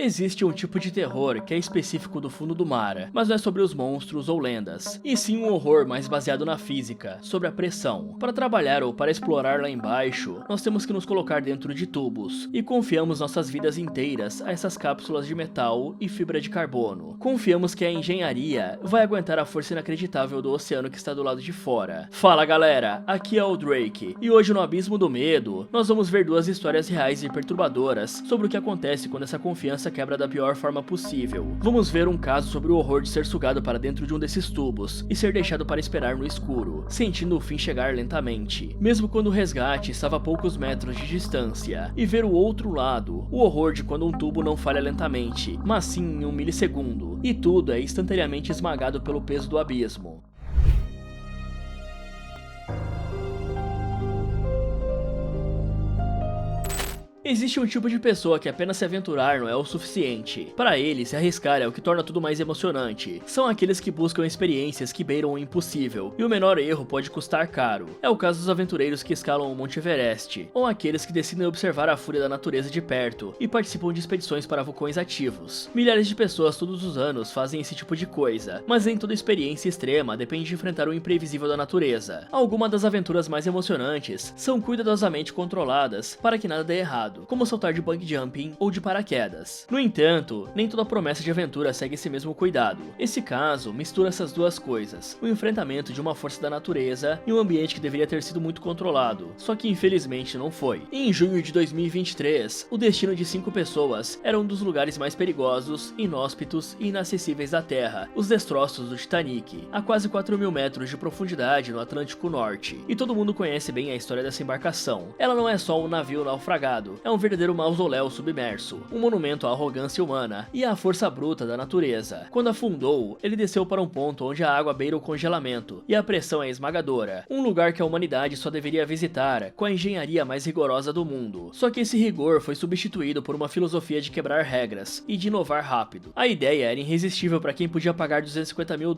Existe um tipo de terror que é específico do fundo do mar, mas não é sobre os monstros ou lendas, e sim um horror mais baseado na física, sobre a pressão. Para trabalhar ou para explorar lá embaixo, nós temos que nos colocar dentro de tubos, e confiamos nossas vidas inteiras a essas cápsulas de metal e fibra de carbono. Confiamos que a engenharia vai aguentar a força inacreditável do oceano que está do lado de fora. Fala galera, aqui é o Drake, e hoje no Abismo do Medo, nós vamos ver duas histórias reais e perturbadoras sobre o que acontece quando essa confiança quebra da pior forma possível. Vamos ver um caso sobre o horror de ser sugado para dentro de um desses tubos e ser deixado para esperar no escuro, sentindo o fim chegar lentamente, mesmo quando o resgate estava a poucos metros de distância, e ver o outro lado, o horror de quando um tubo não falha lentamente, mas sim em um milissegundo, e tudo é instantaneamente esmagado pelo peso do abismo. Existe um tipo de pessoa que apenas se aventurar não é o suficiente. Para ele, se arriscar é o que torna tudo mais emocionante. São aqueles que buscam experiências que beiram o impossível, e o menor erro pode custar caro. É o caso dos aventureiros que escalam o Monte Everest, ou aqueles que decidem observar a fúria da natureza de perto e participam de expedições para vulcões ativos. Milhares de pessoas todos os anos fazem esse tipo de coisa, mas nem toda experiência extrema depende de enfrentar o imprevisível da natureza. Algumas das aventuras mais emocionantes são cuidadosamente controladas para que nada dê errado, como saltar de bungee jumping ou de paraquedas. No entanto, nem toda promessa de aventura segue esse mesmo cuidado. Esse caso mistura essas duas coisas, o enfrentamento de uma força da natureza em um ambiente que deveria ter sido muito controlado, só que infelizmente não foi. Em junho de 2023, o destino de 5 pessoas era um dos lugares mais perigosos, inóspitos e inacessíveis da Terra, os destroços do Titanic, a quase 4.000 metros de profundidade no Atlântico Norte. E todo mundo conhece bem a história dessa embarcação. Ela não é só um navio naufragado, é um verdadeiro mausoléu submerso, um monumento à arrogância humana e à força bruta da natureza. Quando afundou, ele desceu para um ponto onde a água beira o congelamento e a pressão é esmagadora, um lugar que a humanidade só deveria visitar com a engenharia mais rigorosa do mundo. Só que esse rigor foi substituído por uma filosofia de quebrar regras e de inovar rápido. A ideia era irresistível para quem podia pagar $250 mil,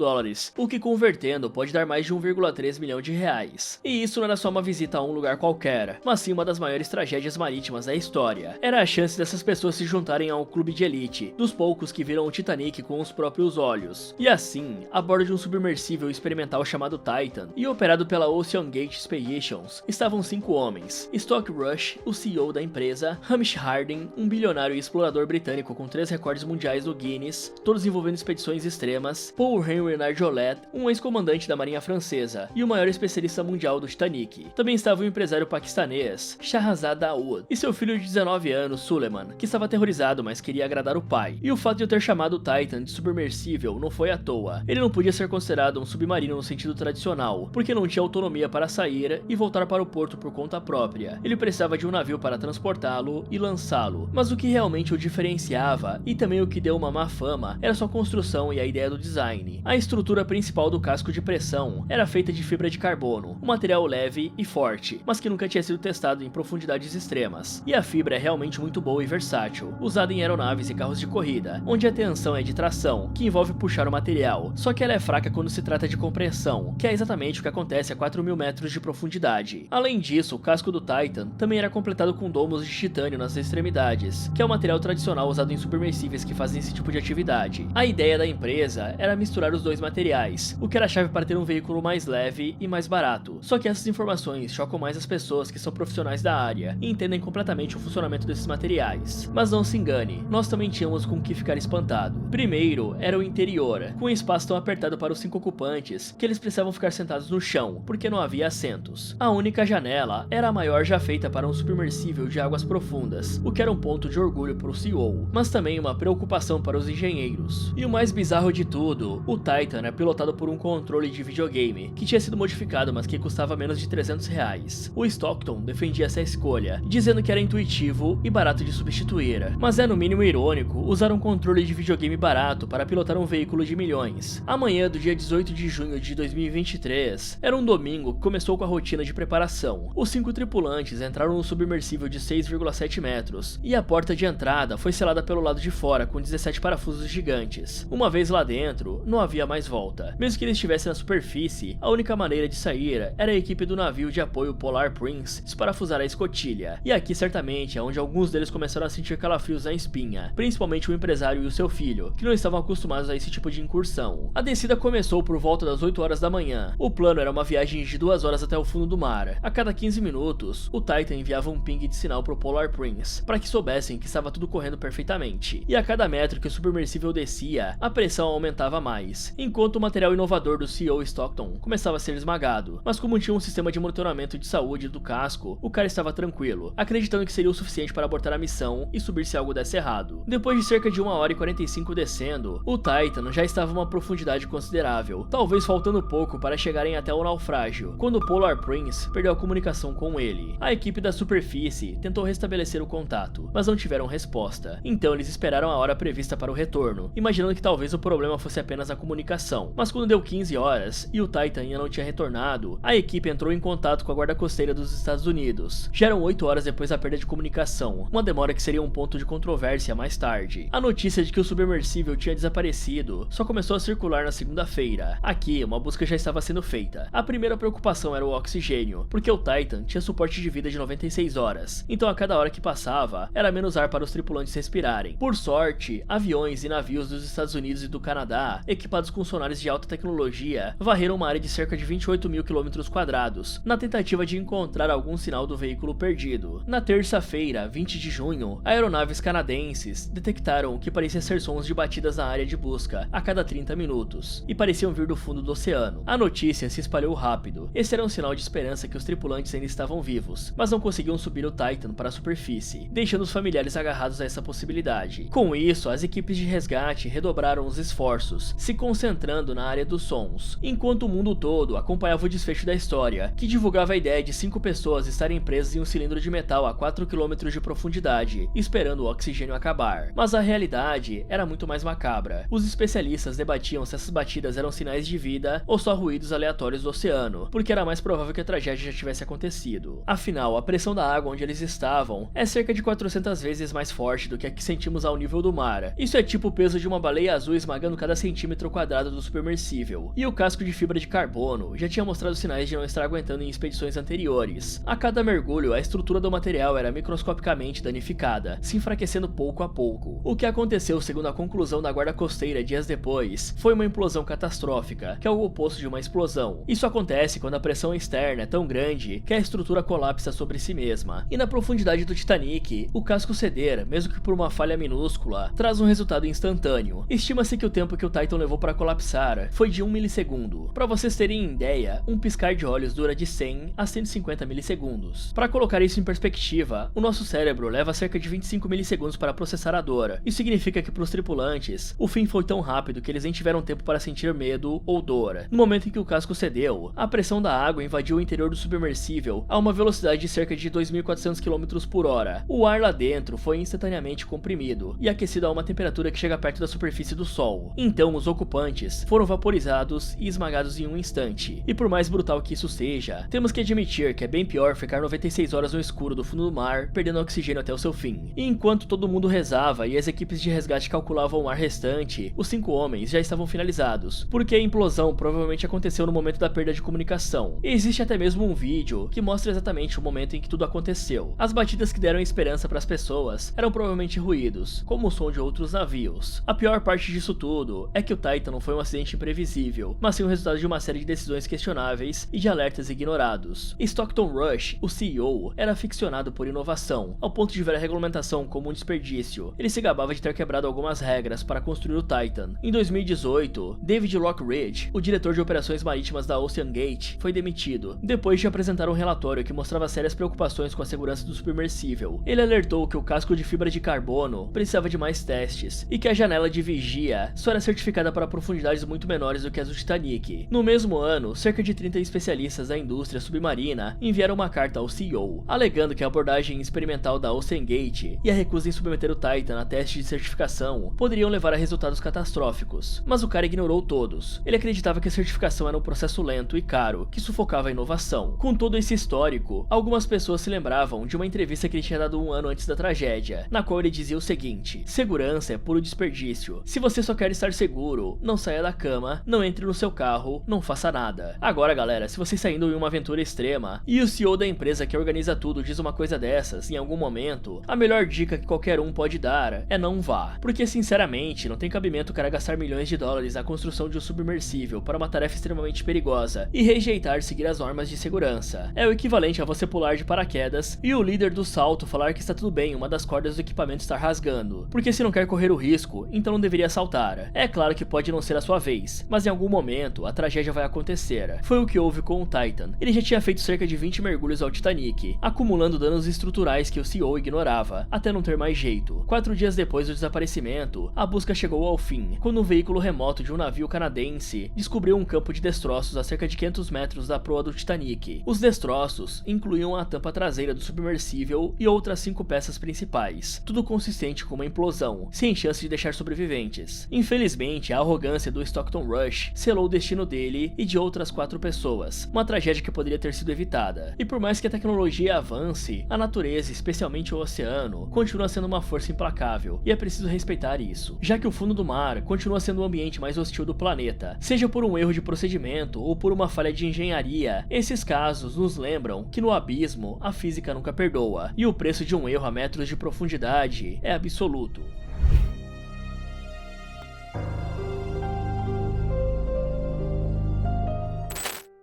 o que convertendo pode dar mais de 1,3 milhão de reais. E isso não era só uma visita a um lugar qualquer, mas sim uma das maiores tragédias marítimas da história. Era a chance dessas pessoas se juntarem a um clube de elite, dos poucos que viram o Titanic com os próprios olhos. E assim, a bordo de um submersível experimental chamado Titan, e operado pela Ocean Gate Expeditions, estavam 5 homens: Stock Rush, o CEO da empresa; Hamish Harding, um bilionário e explorador britânico com 3 recordes mundiais no Guinness, todos envolvendo expedições extremas; Paul Henry Nargeolet, um ex-comandante da marinha francesa, e o maior especialista mundial do Titanic. Também estava o empresário paquistanês Shahzad Dawood, e seu filho de 19 anos, Suleiman, que estava aterrorizado, mas queria agradar o pai. E o fato de eu ter chamado o Titan de submersível não foi à toa. Ele não podia ser considerado um submarino no sentido tradicional, porque não tinha autonomia para sair e voltar para o porto por conta própria. Ele precisava de um navio para transportá-lo e lançá-lo. Mas o que realmente o diferenciava, e também o que deu uma má fama, era sua construção e a ideia do design. A estrutura principal do casco de pressão era feita de fibra de carbono, um material leve e forte, mas que nunca tinha sido testado em profundidades extremas. E a fibra é realmente muito boa e versátil, usada em aeronaves e carros de corrida, onde a tensão é de tração, que envolve puxar o material, só que ela é fraca quando se trata de compressão, que é exatamente o que acontece a 4.000 metros de profundidade. Além disso, o casco do Titan também era completado com domos de titânio nas extremidades, que é o material tradicional usado em submersíveis que fazem esse tipo de atividade. A ideia da empresa era misturar os dois materiais, o que era a chave para ter um veículo mais leve e mais barato. Só que essas informações chocam mais as pessoas que são profissionais da área e entendem completamente o funcionamento desses materiais. Mas não se engane, nós também tínhamos com o que ficar espantado. Primeiro, era o interior, com um espaço tão apertado para os 5 ocupantes que eles precisavam ficar sentados no chão, porque não havia assentos. A única janela era a maior já feita para um submersível de águas profundas, o que era um ponto de orgulho para o CEO, mas também uma preocupação para os engenheiros. E o mais bizarro de tudo, o Titan é pilotado por um controle de videogame, que tinha sido modificado, mas que custava menos de R$300. O Stockton defendia essa escolha, dizendo que era intuitivo e barato de substituir, mas é no mínimo irônico usar um controle de videogame barato para pilotar um veículo de milhões. A manhã do dia 18 de junho de 2023 era um domingo que começou com a rotina de preparação. Os 5 tripulantes entraram no submersível de 6,7 metros e a porta de entrada foi selada pelo lado de fora com 17 parafusos gigantes. Uma vez lá dentro, não havia mais volta. Mesmo que eles estivessem na superfície, a única maneira de sair era a equipe do navio de apoio Polar Prince desparafusar a escotilha, e aqui certamente imediatamente é onde alguns deles começaram a sentir calafrios na espinha, principalmente o empresário e o seu filho, que não estavam acostumados a esse tipo de incursão. A descida começou por volta das 8 horas da manhã. O plano era uma viagem de 2 horas até o fundo do mar. A cada 15 minutos, o Titan enviava um ping de sinal pro Polar Prince, para que soubessem que estava tudo correndo perfeitamente. E a cada metro que o submersível descia, a pressão aumentava mais, enquanto o material inovador do CEO Stockton começava a ser esmagado. Mas como tinha um sistema de monitoramento de saúde do casco, o cara estava tranquilo, acreditando que seria o suficiente para abortar a missão e subir se algo desse errado. Depois de cerca de 1 hora e 45 descendo, o Titan já estava a uma profundidade considerável, talvez faltando pouco para chegarem até o naufrágio, quando o Polar Prince perdeu a comunicação com ele. A equipe da superfície tentou restabelecer o contato, mas não tiveram resposta. Então eles esperaram a hora prevista para o retorno, imaginando que talvez o problema fosse apenas a comunicação. Mas quando deu 15 horas e o Titan ainda não tinha retornado, a equipe entrou em contato com a guarda costeira dos Estados Unidos. Já eram 8 horas depois da perda de comunicação, uma demora que seria um ponto de controvérsia mais tarde. A notícia de que o submersível tinha desaparecido só começou a circular na segunda-feira. Aqui, uma busca já estava sendo feita. A primeira preocupação era o oxigênio, porque o Titan tinha suporte de vida de 96 horas, então a cada hora que passava, era menos ar para os tripulantes respirarem. Por sorte, aviões e navios dos Estados Unidos e do Canadá, equipados com sonares de alta tecnologia, varreram uma área de cerca de 28 mil km², na tentativa de encontrar algum sinal do veículo perdido. Na terça-feira, 20 de junho, aeronaves canadenses detectaram o que parecia ser sons de batidas na área de busca a cada 30 minutos, e pareciam vir do fundo do oceano. A notícia se espalhou rápido. Esse era um sinal de esperança que os tripulantes ainda estavam vivos, mas não conseguiam subir o Titan para a superfície, deixando os familiares agarrados a essa possibilidade. Com isso, as equipes de resgate redobraram os esforços, se concentrando na área dos sons, enquanto o mundo todo acompanhava o desfecho da história, que divulgava a ideia de 5 pessoas estarem presas em um cilindro de metal a 4 km de profundidade, esperando o oxigênio acabar. Mas a realidade era muito mais macabra. Os especialistas debatiam se essas batidas eram sinais de vida ou só ruídos aleatórios do oceano, porque era mais provável que a tragédia já tivesse acontecido. Afinal, a pressão da água onde eles estavam é cerca de 400 vezes mais forte do que a que sentimos ao nível do mar. Isso é tipo o peso de uma baleia azul esmagando cada centímetro quadrado do submersível. E o casco de fibra de carbono já tinha mostrado sinais de não estar aguentando em expedições anteriores. A cada mergulho, a estrutura do material era microscopicamente danificada, se enfraquecendo pouco a pouco. O que aconteceu, segundo a conclusão da guarda costeira dias depois, foi uma implosão catastrófica, que é o oposto de uma explosão. Isso acontece quando a pressão externa é tão grande que a estrutura colapsa sobre si mesma. E na profundidade do Titanic, o casco ceder, mesmo que por uma falha minúscula, traz um resultado instantâneo. Estima-se que o tempo que o Titan levou para colapsar foi de 1 milissegundo. Para vocês terem ideia, um piscar de olhos dura de 100 a 150 milissegundos. Para colocar isso em perspectiva, o nosso cérebro leva cerca de 25 milissegundos para processar a dor. Isso significa que para os tripulantes, o fim foi tão rápido que eles nem tiveram tempo para sentir medo ou dor. No momento em que o casco cedeu, a pressão da água invadiu o interior do submersível a uma velocidade de cerca de 2.400 km por hora. O ar lá dentro foi instantaneamente comprimido e aquecido a uma temperatura que chega perto da superfície do Sol. Então os ocupantes foram vaporizados e esmagados em um instante. E por mais brutal que isso seja, temos que admitir que é bem pior ficar 96 horas no escuro do fundo do mar, perdendo oxigênio até o seu fim. E enquanto todo mundo rezava e as equipes de resgate calculavam o ar restante, os 5 homens já estavam finalizados, porque a implosão provavelmente aconteceu no momento da perda de comunicação. E existe até mesmo um vídeo que mostra exatamente o momento em que tudo aconteceu. As batidas que deram esperança para as pessoas eram provavelmente ruídos, como o som de outros navios. A pior parte disso tudo é que o Titan não foi um acidente imprevisível, mas sim o resultado de uma série de decisões questionáveis e de alertas ignorados. Stockton Rush, o CEO, era aficionado por inovação, ao ponto de ver a regulamentação como um desperdício. Ele se gabava de ter quebrado algumas regras para construir o Titan. Em 2018, David Lockridge, o diretor de operações marítimas da Ocean Gate, foi demitido, depois de apresentar um relatório que mostrava sérias preocupações com a segurança do submersível. Ele alertou que o casco de fibra de carbono precisava de mais testes, e que a janela de vigia só era certificada para profundidades muito menores do que as do Titanic. No mesmo ano, cerca de 30 especialistas da indústria submarina enviaram uma carta ao CEO, alegando que a abordagem experimental da Ocean Gate e a recusa em submeter o Titan a testes de certificação poderiam levar a resultados catastróficos. Mas o cara ignorou todos. Ele acreditava que a certificação era um processo lento e caro, que sufocava a inovação. Com todo esse histórico, algumas pessoas se lembravam de uma entrevista que ele tinha dado 1 ano antes da tragédia, na qual ele dizia o seguinte: segurança é puro desperdício. Se você só quer estar seguro, não saia da cama, não entre no seu carro, não faça nada. Agora, galera, se você está indo em uma aventura extrema e o CEO da empresa que organiza tudo diz uma coisa dessa, dessas em algum momento, a melhor dica que qualquer um pode dar é não vá. Porque sinceramente, não tem cabimento o cara gastar milhões de dólares na construção de um submersível para uma tarefa extremamente perigosa e rejeitar seguir as normas de segurança. É o equivalente a você pular de paraquedas e o líder do salto falar que está tudo bem uma das cordas do equipamento estar rasgando. Porque se não quer correr o risco, então não deveria saltar. É claro que pode não ser a sua vez, mas em algum momento a tragédia vai acontecer. Foi o que houve com o Titan. Ele já tinha feito cerca de 20 mergulhos ao Titanic, acumulando danos estruturais que o CEO ignorava, até não ter mais jeito. 4 dias depois do desaparecimento, a busca chegou ao fim, quando um veículo remoto de um navio canadense descobriu um campo de destroços a cerca de 500 metros da proa do Titanic. Os destroços incluíam a tampa traseira do submersível e outras 5 peças principais, tudo consistente com uma implosão, sem chance de deixar sobreviventes. Infelizmente, a arrogância do Stockton Rush selou o destino dele e de outras 4 pessoas, uma tragédia que poderia ter sido evitada. E por mais que a tecnologia avance, a natureza, especialmente o oceano, continua sendo uma força implacável, e é preciso respeitar isso, já que o fundo do mar continua sendo o ambiente mais hostil do planeta. Seja por um erro de procedimento ou por uma falha de engenharia, esses casos nos lembram que no abismo a física nunca perdoa, e o preço de um erro a metros de profundidade é absoluto.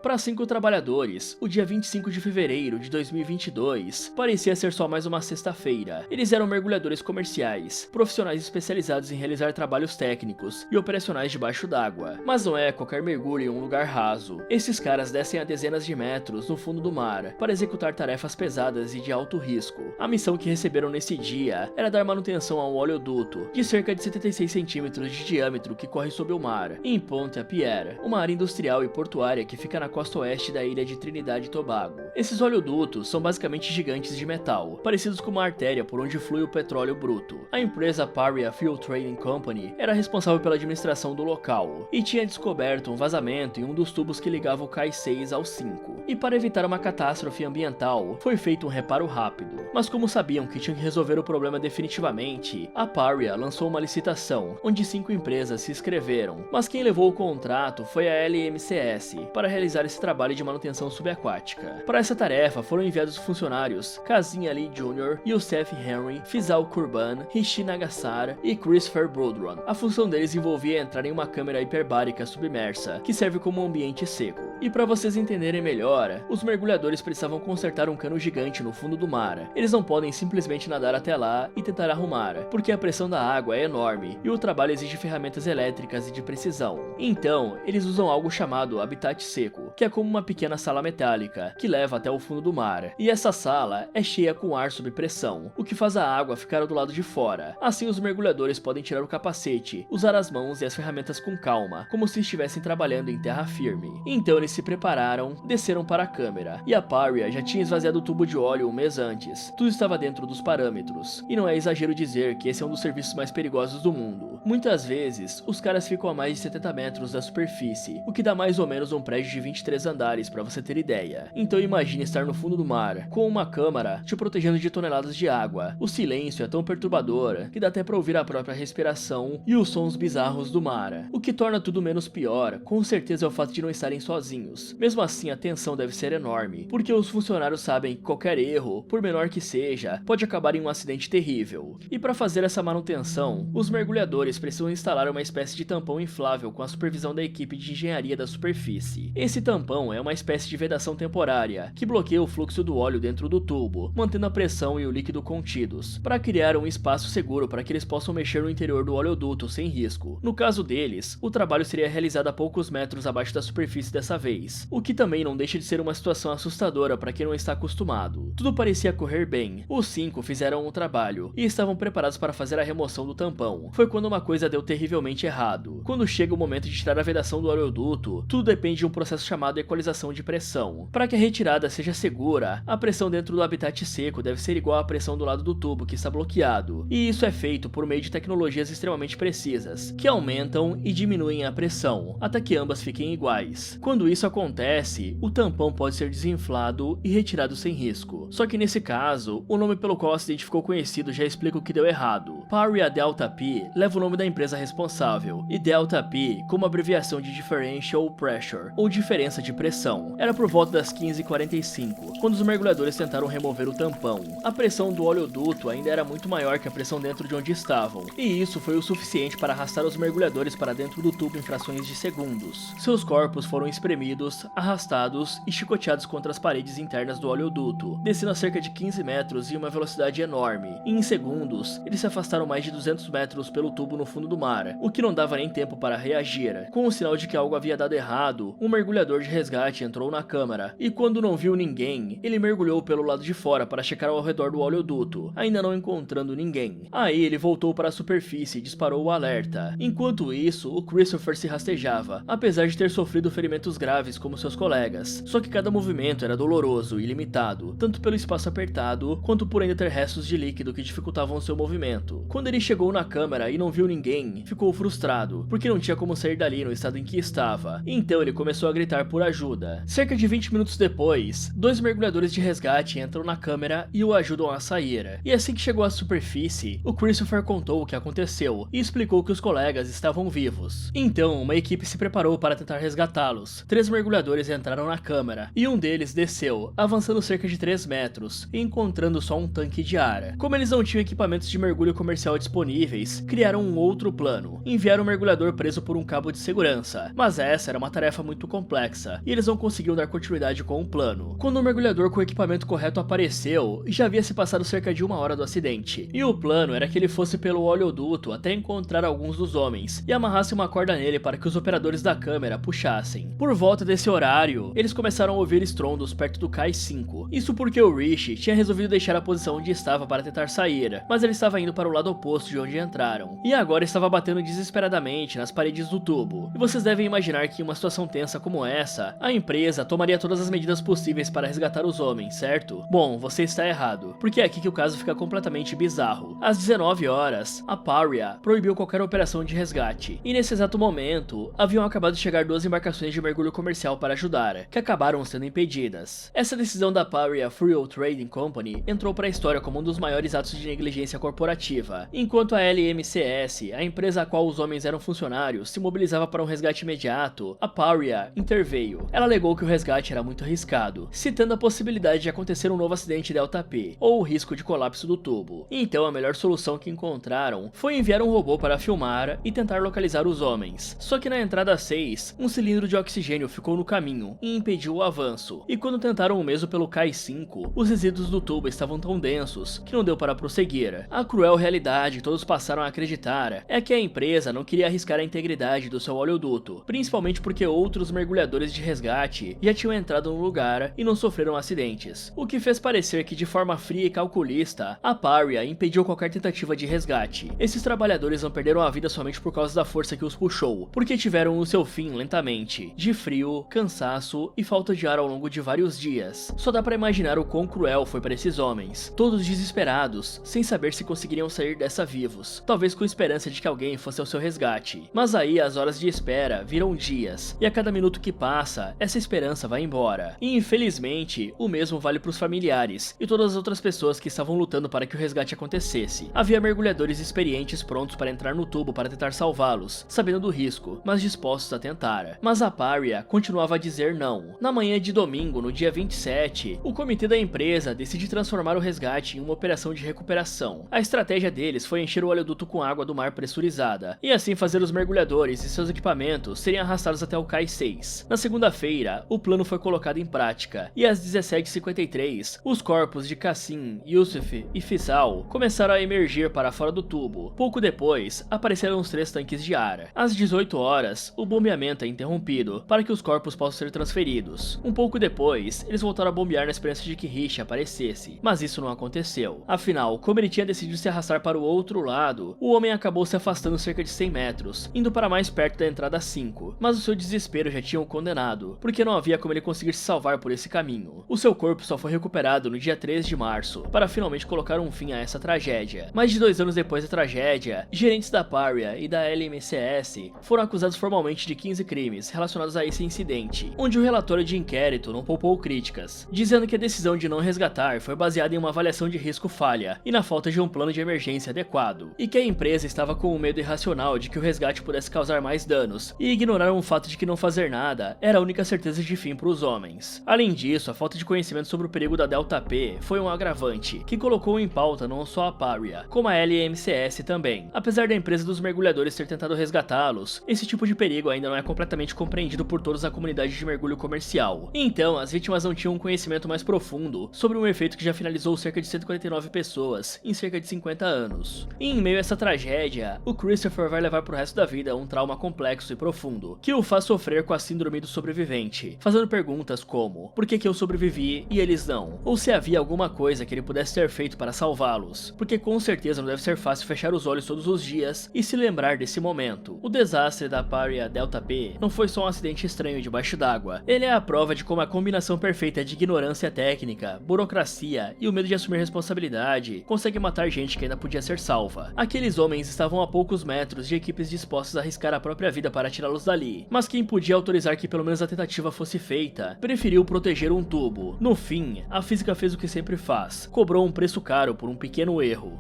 Para 5 trabalhadores, o dia 25 de fevereiro de 2022 parecia ser só mais uma sexta-feira. Eles eram mergulhadores comerciais, profissionais especializados em realizar trabalhos técnicos e operacionais debaixo d'água. Mas não é qualquer mergulho em um lugar raso. Esses caras descem a dezenas de metros no fundo do mar para executar tarefas pesadas e de alto risco. A missão que receberam nesse dia era dar manutenção a um oleoduto de cerca de 76 centímetros de diâmetro que corre sob o mar, em Pointe-à-Pierre, uma área industrial e portuária que fica na costa oeste da ilha de Trinidad e Tobago. Esses oleodutos são basicamente gigantes de metal, parecidos com uma artéria por onde flui o petróleo bruto. A empresa Paria Fuel Trading Company era responsável pela administração do local e tinha descoberto um vazamento em um dos tubos que ligava o cais 6 ao 5. E para evitar uma catástrofe ambiental, foi feito um reparo rápido. Mas como sabiam que tinham que resolver o problema definitivamente, a Paria lançou uma licitação, onde 5 empresas se inscreveram, mas quem levou o contrato foi a LMCS para realizar esse trabalho de manutenção subaquática. Para essa tarefa foram enviados os funcionários Kazim Ali Jr., Youssef Henry, Fizal Kurban, Rishi Nagassar e Christopher Brodron. A função deles envolvia entrar em uma câmara hiperbárica submersa, que serve como um ambiente seco. E para vocês entenderem melhor, os mergulhadores precisavam consertar um cano gigante no fundo do mar. Eles não podem simplesmente nadar até lá e tentar arrumar, porque a pressão da água é enorme e o trabalho exige ferramentas elétricas e de precisão. Então, eles usam algo chamado habitat seco, que é como uma pequena sala metálica, que leva até o fundo do mar, e essa sala é cheia com ar sob pressão, o que faz a água ficar do lado de fora. Assim os mergulhadores podem tirar o capacete, usar as mãos e as ferramentas com calma, como se estivessem trabalhando em terra firme. Então eles se prepararam, desceram para a câmera, e a Paria já tinha esvaziado o tubo de óleo um mês antes. Tudo estava dentro dos parâmetros, e não é exagero dizer que esse é um dos serviços mais perigosos do mundo. Muitas vezes, os caras ficam a mais de 70 metros da superfície, o que dá mais ou menos um prédio de 23 andares para você ter ideia. Então imagine estar no fundo do mar, com uma câmara te protegendo de toneladas de água. O silêncio é tão perturbador que dá até para ouvir a própria respiração e os sons bizarros do mar. O que torna tudo menos pior, com certeza, é o fato de não estarem sozinhos. Mesmo assim, a tensão deve ser enorme, porque os funcionários sabem que qualquer erro, por menor que seja, pode acabar em um acidente terrível. E para fazer essa manutenção, os mergulhadores precisam instalar uma espécie de tampão inflável com a supervisão da equipe de engenharia da superfície. Esse tampão é uma espécie de vedação temporária, que bloqueia o fluxo do óleo dentro do tubo, mantendo a pressão e o líquido contidos, para criar um espaço seguro para que eles possam mexer no interior do oleoduto sem risco. No caso deles, o trabalho seria realizado a poucos metros abaixo da superfície dessa vez, o que também não deixa de ser uma situação assustadora para quem não está acostumado. Tudo parecia correr bem. Os 5 fizeram o trabalho e estavam preparados para fazer a remoção do tampão. Foi quando uma coisa deu terrivelmente errado. Quando chega o momento de tirar a vedação do oleoduto, tudo depende de um processo chamado equalização de pressão. Para que a retirada seja segura, a pressão dentro do habitat seco deve ser igual à pressão do lado do tubo que está bloqueado, e isso é feito por meio de tecnologias extremamente precisas, que aumentam e diminuem a pressão, até que ambas fiquem iguais. Quando isso acontece, o tampão pode ser desinflado e retirado sem risco. Só que nesse caso, o nome pelo qual o acidente ficou conhecido já explica o que deu errado. Paria Delta P leva o nome da empresa responsável, e Delta P como abreviação de Differential Pressure, ou diferença de pressão. Era por volta das 15h45, quando os mergulhadores tentaram remover o tampão. A pressão do oleoduto ainda era muito maior que a pressão dentro de onde estavam, e isso foi o suficiente para arrastar os mergulhadores para dentro do tubo em frações de segundos. Seus corpos foram espremidos, arrastados e chicoteados contra as paredes internas do oleoduto, descendo a cerca de 15 metros em uma velocidade enorme, e em segundos, eles se afastaram mais de 200 metros pelo tubo no fundo do mar, o que não dava nem tempo para reagir. Com o sinal de que algo havia dado errado, um mergulhador de resgate entrou na câmara, e quando não viu ninguém, ele mergulhou pelo lado de fora para checar ao redor do oleoduto, ainda não encontrando ninguém. Aí ele voltou para a superfície e disparou o alerta. Enquanto isso, o Christopher se rastejava, apesar de ter sofrido ferimentos graves como seus colegas, só que cada movimento era doloroso e limitado, tanto pelo espaço apertado, quanto por ainda ter restos de líquido que dificultavam seu movimento. Quando ele chegou na câmara e não viu ninguém, ficou frustrado, porque não tinha como sair dali no estado em que estava. Então ele começou a gritar por ajuda. Cerca de 20 minutos depois, 2 mergulhadores de resgate entram na câmera e o ajudam a sair. E assim que chegou à superfície, o Christopher contou o que aconteceu e explicou que os colegas estavam vivos. Então, uma equipe se preparou para tentar resgatá-los. 3 mergulhadores entraram na câmara e um deles desceu, avançando cerca de 3 metros e encontrando só um tanque de ar. Como eles não tinham equipamentos de mergulho comercial disponíveis, criaram um outro plano. Enviaram o mergulhador preso por um cabo de segurança, mas essa era uma tarefa muito complexa e eles não conseguiam dar continuidade com o plano. Quando o mergulhador com o equipamento correto apareceu, já havia se passado cerca de 1 hora do acidente, e o plano era que ele fosse pelo oleoduto até encontrar alguns dos homens e amarrasse uma corda nele para que os operadores da câmera puxassem. Por volta desse horário, eles começaram a ouvir estrondos perto do cais 5. Isso porque o Rich tinha resolvido deixar a posição onde estava para tentar sair, mas ele estava indo para o lado oposto de onde entraram, e agora estava batendo desesperadamente nas paredes do tubo. E vocês devem imaginar que em uma situação tensa como essa, a empresa tomaria todas as medidas possíveis para resgatar os homens, certo? Bom, você está errado, porque é aqui que o caso fica completamente bizarro. Às 19 horas, a Paria proibiu qualquer operação de resgate, e nesse exato momento, haviam acabado de chegar 2 embarcações de mergulho comercial para ajudar, que acabaram sendo impedidas. Essa decisão da Paria Fuel Trading Company entrou para a história como um dos maiores atos de negligência corporativa, enquanto a LMCS, a empresa a qual os homens eram funcionários, se mobilizava para um resgate imediato, a Paria interveio. Ela alegou que o resgate era muito arriscado, citando a possibilidade de acontecer um novo acidente Delta P, ou o risco de colapso do tubo. Então a melhor solução que encontraram foi enviar um robô para filmar e tentar localizar os homens. Só que na entrada 6, um cilindro de oxigênio ficou no caminho e impediu o avanço, e quando tentaram o mesmo pelo cais 5, os resíduos do tubo estavam tão densos que não deu para prosseguir. A cruel realidade que todos passaram a acreditar é que a empresa não queria arriscar a integridade do seu oleoduto, principalmente porque outros mergulhadores de resgate já tinham entrado no lugar e não sofreram acidentes, o que fez parecer que de forma fria e calculista, a Paria impediu qualquer tentativa de resgate. Esses trabalhadores não perderam a vida somente por causa da força que os puxou, porque tiveram o seu fim lentamente, de frio, cansaço e falta de ar ao longo de vários dias. Só dá pra imaginar o quão cruel foi para esses homens, todos desesperados, sem saber se conseguiriam sair dessa vivos, talvez com esperança de que alguém fosse ao seu resgate. Mas aí as horas de espera viram dias, e a cada minuto que passa, essa esperança vai embora. E infelizmente, o mesmo vale pros familiares e todas as outras pessoas que estavam lutando para que o resgate acontecesse. Havia mergulhadores experientes prontos para entrar no tubo para tentar salvá-los, sabendo do risco, mas dispostos a tentar. Mas a Paria continuava a dizer não. Na manhã de domingo, no dia 27, o comitê da empresa decide transformar o resgate em uma operação de recuperação. A estratégia deles foi encher o oleoduto com água do mar pressurizada, e assim fazer os mergulhadores e seus equipamentos serem arrastados até o cais 6. Na segunda-feira, o plano foi colocado em prática, e às 17h53, os corpos de Cassim, Yusuf e Fisal começaram a emergir para fora do tubo. Pouco depois, apareceram os 3 tanques de ar. Às 18 horas, o bombeamento é interrompido para que os corpos possam ser transferidos. Um pouco depois, eles voltaram a bombear na esperança de que Rich aparecesse, mas isso não aconteceu. Afinal, como ele tinha decidido se arrastar para o outro lado, o homem acabou se afastando cerca de 100 metros, indo para mais perto da entrada 5, mas o seu desespero já tinha o condenado, porque não havia como ele conseguir se salvar por esse caminho. O seu corpo só foi recuperado no dia 3 de março, para finalmente colocar um fim a essa tragédia. Mais de 2 anos depois da tragédia, gerentes da Paria e da LMCS foram acusados formalmente de 15 crimes relacionados a esse incidente, onde o relatório de inquérito não poupou críticas, dizendo que a decisão de não resgatar foi baseada em uma avaliação de risco falha e na falta de um plano de emergência forense adequado, e que a empresa estava com o medo irracional de que o resgate pudesse causar mais danos, e ignoraram o fato de que não fazer nada era a única certeza de fim para os homens. Além disso, a falta de conhecimento sobre o perigo da Delta P foi um agravante, que colocou em pauta não só a Paria, como a LMCS também. Apesar da empresa dos mergulhadores ter tentado resgatá-los, esse tipo de perigo ainda não é completamente compreendido por todos na comunidade de mergulho comercial. Então, as vítimas não tinham um conhecimento mais profundo sobre um efeito que já finalizou cerca de 149 pessoas em cerca de 50 anos. E em meio a essa tragédia, o Christopher vai levar pro resto da vida um trauma complexo e profundo, que o faz sofrer com a síndrome do sobrevivente, fazendo perguntas como: por que eu sobrevivi e eles não? Ou se havia alguma coisa que ele pudesse ter feito para salvá-los? Porque com certeza não deve ser fácil fechar os olhos todos os dias e se lembrar desse momento. O desastre da Paria Delta P não foi só um acidente estranho debaixo d'água. Ele é a prova de como a combinação perfeita de ignorância técnica, burocracia e o medo de assumir responsabilidade consegue matar gente que ainda podia ser salva. Aqueles homens estavam a poucos metros de equipes dispostas a arriscar a própria vida para tirá-los dali, mas quem podia autorizar que pelo menos a tentativa fosse feita, preferiu proteger um tubo. No fim, a física fez o que sempre faz, cobrou um preço caro por um pequeno erro.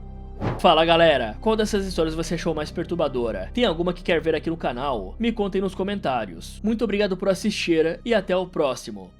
Fala galera, qual dessas histórias você achou mais perturbadora? Tem alguma que quer ver aqui no canal? Me contem nos comentários. Muito obrigado por assistir e até o próximo.